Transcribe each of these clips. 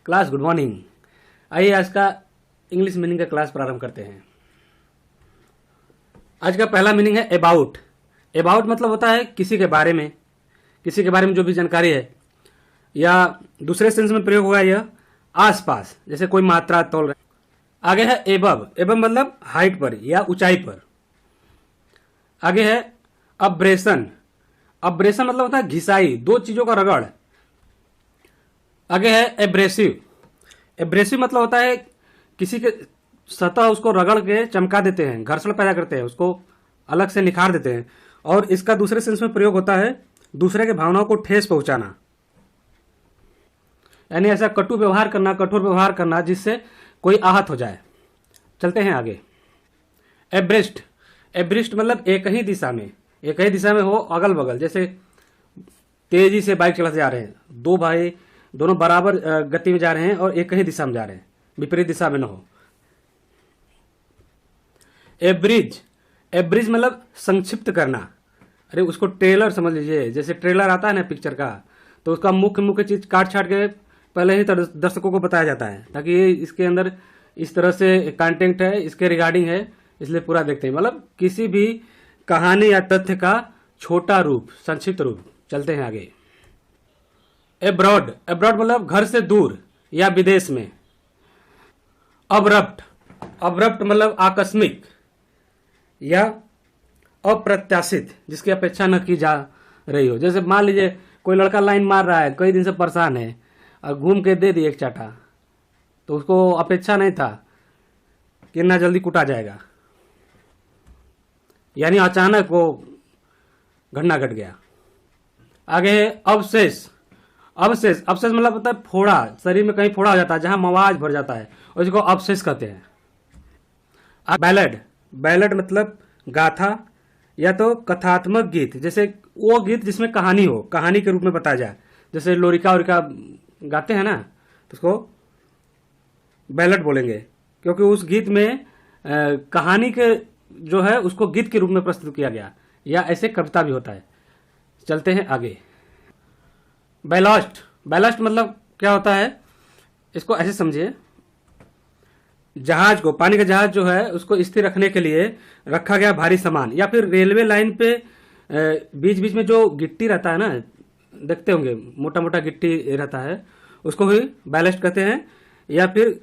Class good morning. आइए आज का इंग्लिश मीनिंग का क्लास प्रारंभ करते हैं। आज का पहला मीनिंग है अबाउट। अबाउट मतलब होता है किसी के बारे में, किसी के बारे में जो भी जानकारी है, या दूसरे सेंस में प्रयोग हुआ यह आसपास, जैसे कोई मात्रा तोल रहा है। आगे है एबव। एबव मतलब हाइट पर या ऊंचाई पर। आगे है अब्रेशन। अब्रेशन मतलब होता है घिसाई, दो चीजों का रगड़। आगे है एब्रेसिव। एब्रेसिव मतलब होता है किसी के सतह उसको रगड़ के चमका देते हैं, घर्षण पैदा करते हैं, उसको अलग से निखार देते हैं। और इसका दूसरे सेंस में प्रयोग होता है दूसरे के भावनाओं को ठेस पहुंचाना, यानी ऐसा कटु व्यवहार करना, कठोर व्यवहार करना जिससे कोई आहत हो जाए। चलते हैं आगे। एब्रेस्ट। एब्रेस्ट मतलब एक ही दिशा में, एक ही दिशा में हो, अगल बगल। जैसे तेजी से बाइक चलाते जा रहे हैं, दो भाई दोनों बराबर गति में जा रहे हैं और एक ही दिशा में जा रहे हैं, विपरीत दिशा में न हो। एब्रिज। एब्रिज मतलब संक्षिप्त करना। अरे उसको ट्रेलर समझ लीजिए, जैसे ट्रेलर आता है ना पिक्चर का, तो उसका मुख्य मुख्य चीज काट छाट के पहले ही दर्शकों को बताया जाता है, ताकि ये इसके अंदर इस तरह से कंटेंट है, इसके रिगार्डिंग है, इसलिए पूरा देखते हैं। मतलब किसी भी कहानी या तथ्य का छोटा रूप, संक्षिप्त रूप। चलते हैं आगे। एब्रॉड। एब्रॉड मतलब घर से दूर या विदेश में। अब्रप्ट। अब्रप्ट मतलब आकस्मिक या अप्रत्याशित, जिसकी अपेक्षा न की जा रही हो। जैसे मान लीजिए कोई लड़का लाइन मार रहा है, कई दिन से परेशान है, और घूम के दे दिए एक चाटा, तो उसको अपेक्षा नहीं था कि इतना जल्दी कुटा जाएगा, यानी अचानक वो घटना घट गया। आगे है अवशेष। अवशेष। अवशेष मतलब होता है फोड़ा, शरीर में कहीं फोड़ा हो जाता है जहां मवाज भर जाता है, और इसको अवशेष कहते हैं। बैलेड। बैलेड मतलब गाथा या तो कथात्मक गीत, जैसे वो गीत जिसमें कहानी हो, कहानी के रूप में बताया जाए। जैसे लोरिका वोरिका गाते हैं ना, तो उसको बैलेड बोलेंगे, क्योंकि उस गीत में कहानी के जो है उसको गीत के रूप में प्रस्तुत किया गया, या ऐसे कविता भी होता है। चलते हैं आगे। बैलास्ट। बैलास्ट मतलब क्या होता है, इसको ऐसे समझिए, जहाज को, पानी का जहाज जो है उसको स्थिर रखने के लिए रखा गया भारी सामान, या फिर रेलवे लाइन पे बीच बीच में जो गिट्टी रहता है ना, देखते होंगे मोटा मोटा गिट्टी रहता है, उसको भी बैलेस्ट कहते हैं। या फिर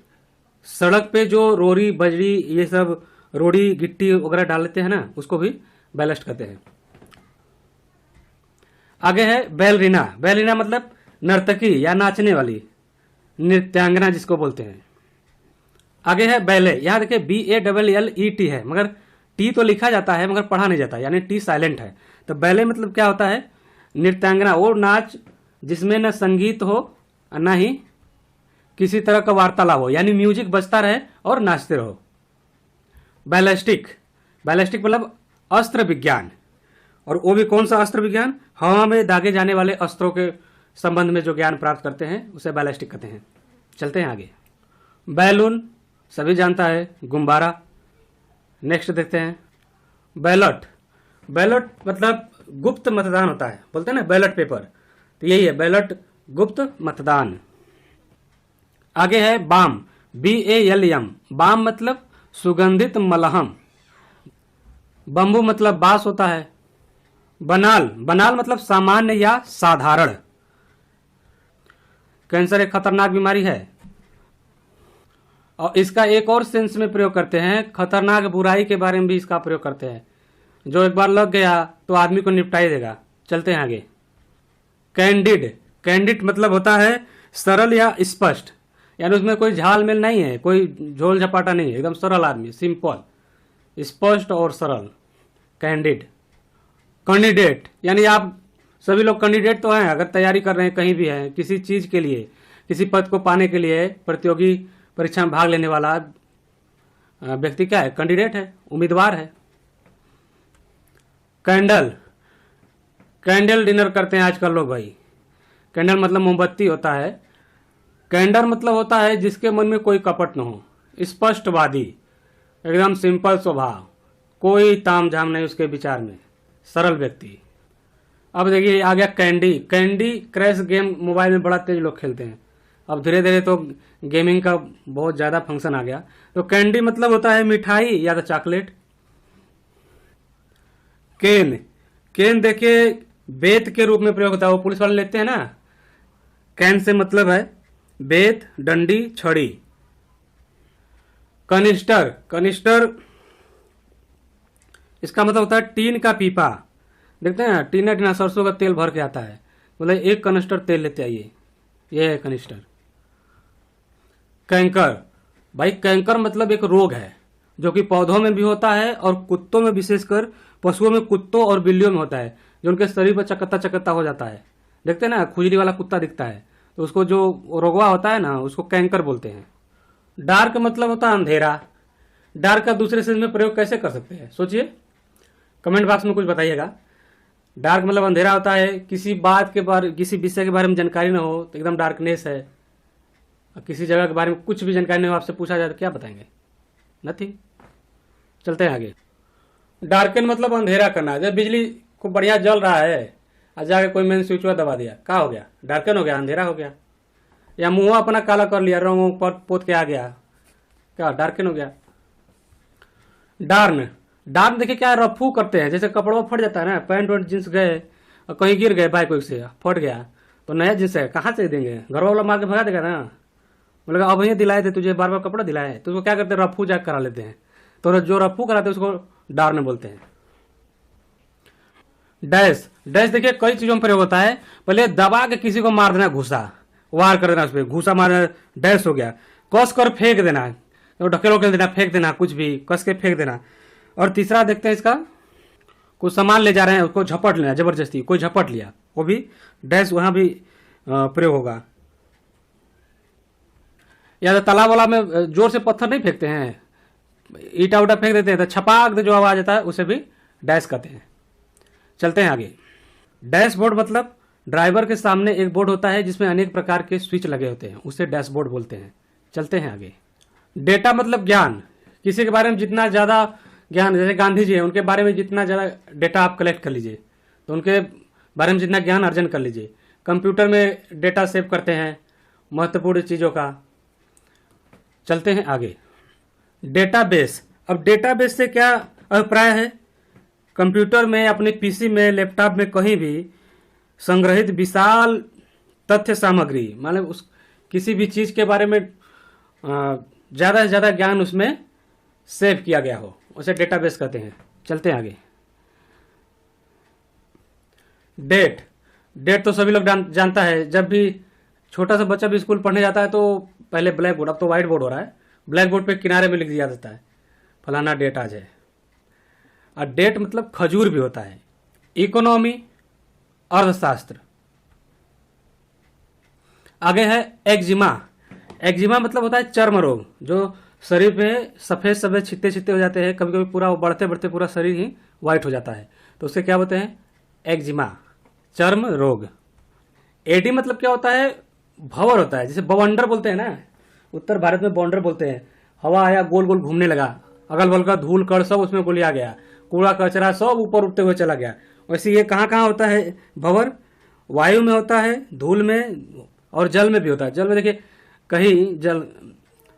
सड़क पे जो रोरी बजरी ये सब रोड़ी गिट्टी वगैरह डाल लेते हैं ना, उसको भी बैलेस्ट कहते हैं। आगे है बैलरीना। बैलरीना मतलब नर्तकी या नाचने वाली, नृत्यांगना जिसको बोलते हैं। आगे है बैले। यहां देखिए BALLET है, मगर टी तो लिखा जाता है मगर पढ़ा नहीं जाता, यानी टी साइलेंट है। तो बैले मतलब क्या होता है, नृत्यांगना, वो नाच जिसमें न संगीत हो और न ही किसी तरह का वार्तालाप हो, यानी म्यूजिक बजता रहे और नाचते रहो। बैलिस्टिक। बैलिस्टिक मतलब अस्त्र विज्ञान, और वो भी कौन सा अस्त्र विज्ञान, हवा में दागे जाने वाले अस्त्रों के संबंध में जो ज्ञान प्राप्त करते हैं उसे बैलिस्टिक कहते हैं। चलते हैं आगे। बैलून सभी जानता है, गुब्बारा। नेक्स्ट देखते हैं बैलट। बैलट मतलब गुप्त मतदान होता है, बोलते हैं ना बैलट पेपर, तो यही है बैलट, गुप्त मतदान। आगे है बाम। BALM। बाम मतलब सुगंधित मलहम। बम्बू मतलब बांस होता है। बनाल। बनाल मतलब सामान्य या साधारण। कैंसर एक खतरनाक बीमारी है, और इसका एक और सेंस में प्रयोग करते हैं, खतरनाक बुराई के बारे में भी इसका प्रयोग करते हैं, जो एक बार लग गया तो आदमी को निपटा ही देगा। चलते हैं आगे। कैंडिड। कैंडिड मतलब होता है सरल या स्पष्ट, यानी उसमें कोई झालमेल नहीं है, कोई झोल झपाटा नहीं है, एकदम सरल आदमी, सिंपल, स्पष्ट और सरल। कैंडिड। कैंडिडेट यानी आप सभी लोग कैंडिडेट तो हैं, अगर तैयारी कर रहे हैं, कहीं भी हैं किसी चीज के लिए, किसी पद को पाने के लिए, प्रतियोगी परीक्षा में भाग लेने वाला व्यक्ति क्या है, कैंडिडेट है, उम्मीदवार है। कैंडल। कैंडल डिनर करते हैं आजकल लोग भाई। कैंडल मतलब मोमबत्ती होता है। कैंडर मतलब होता है जिसके मन में कोई कपट न हो, स्पष्टवादी, एकदम सिंपल स्वभाव, कोई ताम झाम नहीं उसके विचार में, सरल व्यक्ति। अब देखिए आ गया candy. Candy crash game mobile में बड़ा तेज लोग खेलते हैं, अब धीरे धीरे तो गेमिंग का बहुत ज़्यादा फंक्शन आ गया। तो कैंडी मतलब होता है मिठाई या तो चॉकलेट। केन, केन देखिए बेत के रूप में प्रयोग होता है, वो पुलिस वाले लेते हैं ना। कैन से मतलब है बेत, डंडी, छड़ी। कनिस्टर, कनिस्टर इसका मतलब होता है टीन का पीपा। देखते हैं ना, टीना टीना सरसों का तेल भर के आता है, मतलब एक कनिस्टर तेल लेते आइए, ये है कनिस्टर। कैंकर, भाई कैंकर मतलब एक रोग है जो कि पौधों में भी होता है और कुत्तों में, विशेषकर पशुओं में, कुत्तों और बिल्लियों में होता है, जो उनके शरीर पर चकत्ता चकत्ता हो जाता है। देखते हैं ना, खुजली वाला कुत्ता दिखता है तो उसको जो रोगवा होता है ना, उसको कैंकर बोलते हैं। डार्क मतलब होता है अंधेरा। डार्क का दूसरे सेंस में प्रयोग कैसे कर सकते हैं, सोचिए, कमेंट बॉक्स में कुछ बताइएगा। डार्क मतलब अंधेरा होता है, किसी बात के बारे, किसी विषय के बारे में जानकारी ना हो तो एकदम डार्कनेस है। किसी जगह के बारे में कुछ भी जानकारी नहीं हो, आपसे पूछा जाए तो क्या बताएंगे, नथिंग। चलते हैं आगे। डार्कन मतलब अंधेरा करना। जब बिजली को बढ़िया जल रहा है और जाके कोई मेन स्विच दबा दिया, क्या हो गया, डार्कन हो गया, अंधेरा हो गया। या मुंह अपना काला कर लिया, रंग पर पोत के आ गया, क्या डार्कन हो गया। डार्न, डार्न देखिए क्या रफू करते हैं, जैसे कपड़ा फट जाता है ना, पैंट वैंट जींस गए और कहीं गिर गए बाइक से, फट गया तो नया जींस है, कहाँ से देंगे, घर वाला मार के भगा देगा ना। मतलब अब ये दिलाए थे तुझे, बार बार कपड़ा दिलाए, तो उसको क्या करते हैं, रफू जाके करा लेते हैं। तो जो रफू कराते हैं उसको डार्न बोलते हैं। डैश, डैश देखिए कई चीजों में प्रयोग होता है। पहले दबा के किसी को मार देना, घुसा वार कर देना, उस पर घुसा मारना, डैश हो गया। कस कर फेंक देना, तो ढकेल वकेल देना, फेंक देना, कुछ भी कस के फेंक देना। और तीसरा देखते हैं इसका, कुछ सामान ले जा रहे हैं उसको झपट लेना, जबरदस्ती कोई झपट लिया, वो भी डैश वहां भी प्रयोग होगा। या तो तालाब वाला में जोर से पत्थर नहीं फेंकते हैं, ईटा उटा फेंक देते हैं तो छपाक दे जो आवाज आता है, उसे भी डैश कहते हैं। चलते हैं आगे। डैशबोर्ड मतलब ड्राइवर के सामने एक बोर्ड होता है जिसमें अनेक प्रकार के स्विच लगे होते हैं, उसे डैशबोर्ड बोलते हैं। चलते हैं आगे। डेटा मतलब ज्ञान, किसी के बारे में जितना ज्यादा ज्ञान, जैसे गांधी जी है, उनके बारे में जितना ज्यादा डेटा आप कलेक्ट कर लीजिए तो उनके बारे में जितना ज्ञान अर्जन कर लीजिए। कंप्यूटर में डेटा सेव करते हैं महत्वपूर्ण चीजों का। चलते हैं आगे। डेटाबेस, अब डेटाबेस से क्या अभिप्राय है, कंप्यूटर में, अपने पीसी में, लैपटॉप में, कहीं भी संग्रहित विशाल तथ्य सामग्री, मतलब उस किसी भी चीज के बारे में ज्यादा से ज्यादा ज्ञान उसमें सेव किया गया हो, उसे डेटाबेस कहते हैं। चलते हैं आगे। डेट, डेट तो सभी लोग जानता है, जब भी छोटा सा बच्चा भी स्कूल पढ़ने जाता है तो पहले ब्लैक बोर्ड, अब तो व्हाइट बोर्ड हो रहा है, ब्लैक बोर्ड पे किनारे में लिख दिया जाता है फलाना डेट आज है। और डेट मतलब खजूर भी होता है। इकोनॉमी, अर्थशास्त्र। आगे है एक्जिमा, एक्जिमा मतलब होता है चर्म रोग, जो शरीर पे सफेद सफेद छिट्टे छिट्टे हो जाते हैं, कभी कभी पूरा बढ़ते बढ़ते पूरा शरीर ही व्हाइट हो जाता है, तो उसे क्या बोलते हैं, एक्जिमा, चर्म रोग। एडी मतलब क्या होता है, भंवर होता है, जैसे बवंडर बोलते हैं ना, उत्तर भारत में बवंडर बोलते हैं। हवा आया गोल गोल घूमने लगा, अगल बगल का धूल कण सब उसमें गोलिया गया, कूड़ा कचरा सब ऊपर उठते हुए चला गया। वैसे ये कहाँ कहाँ होता है भंवर, वायु में होता है, धूल में और जल में भी होता है। जल में देखिए कहीं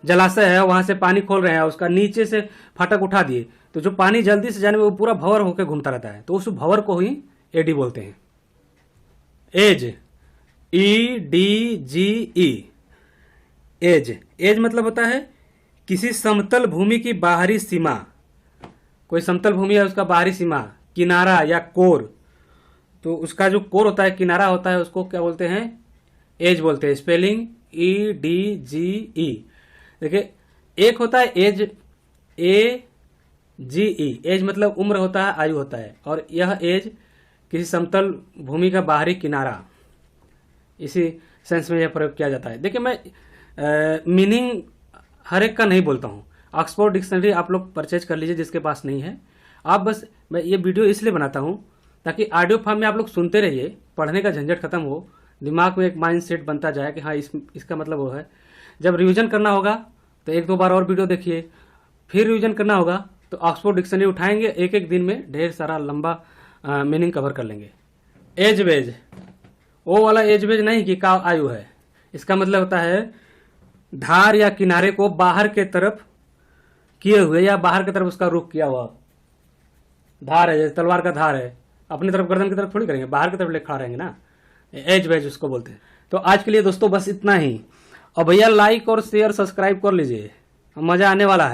जलाशय है, वहां से पानी खोल रहे हैं, उसका नीचे से फाटक उठा दिए तो जो पानी जल्दी से जाने में वो पूरा भंवर होकर घूमता रहता है, तो उस भंवर को ही एडी बोलते हैं। एज, EDGE, एज, एज मतलब होता है किसी समतल भूमि की बाहरी सीमा, कोई समतल भूमि है उसका बाहरी सीमा, किनारा या कोर, तो उसका जो कोर होता है, किनारा होता है, उसको क्या बोलते हैं, एज बोलते हैं। Spelling EDGE। देखिए एक होता है एज, AGE, एज मतलब उम्र होता है, आयु होता है, और यह एज किसी समतल भूमि का बाहरी किनारा, इसी सेंस में यह प्रयोग किया जाता है। देखिए मैं मीनिंग हर एक का नहीं बोलता हूँ, ऑक्सफोर्ड डिक्शनरी आप लोग परचेज कर लीजिए जिसके पास नहीं है। आप बस, मैं ये वीडियो इसलिए बनाता हूँ ताकि ऑडियो फॉर्म में आप लोग सुनते रहिए, पढ़ने का झंझट खत्म हो, दिमाग में एक माइंड सेट बनता जाए कि हाँ इसका मतलब वो है। जब रिवीजन करना होगा तो एक दो बार और वीडियो देखिए, फिर रिवीजन करना होगा तो ऑक्सफोर्ड डिक्शनरी उठाएंगे, एक एक दिन में ढेर सारा लंबा मीनिंग कवर कर लेंगे। एज वेज, वो वाला एज वेज नहीं कि का आयु है, इसका मतलब होता है धार या किनारे को बाहर के तरफ किए हुए या बाहर की तरफ उसका रुख किया हुआ। धार है, जैसे तलवार का धार है, अपनी तरफ गर्दन की तरफ थोड़ी करेंगे, बाहर की तरफ ले खड़ा रहेंगे ना, एज वेज उसको बोलते हैं। तो आज के लिए दोस्तों बस इतना ही, और भैया लाइक और शेयर सब्सक्राइब कर लीजिए, मजा आने वाला है।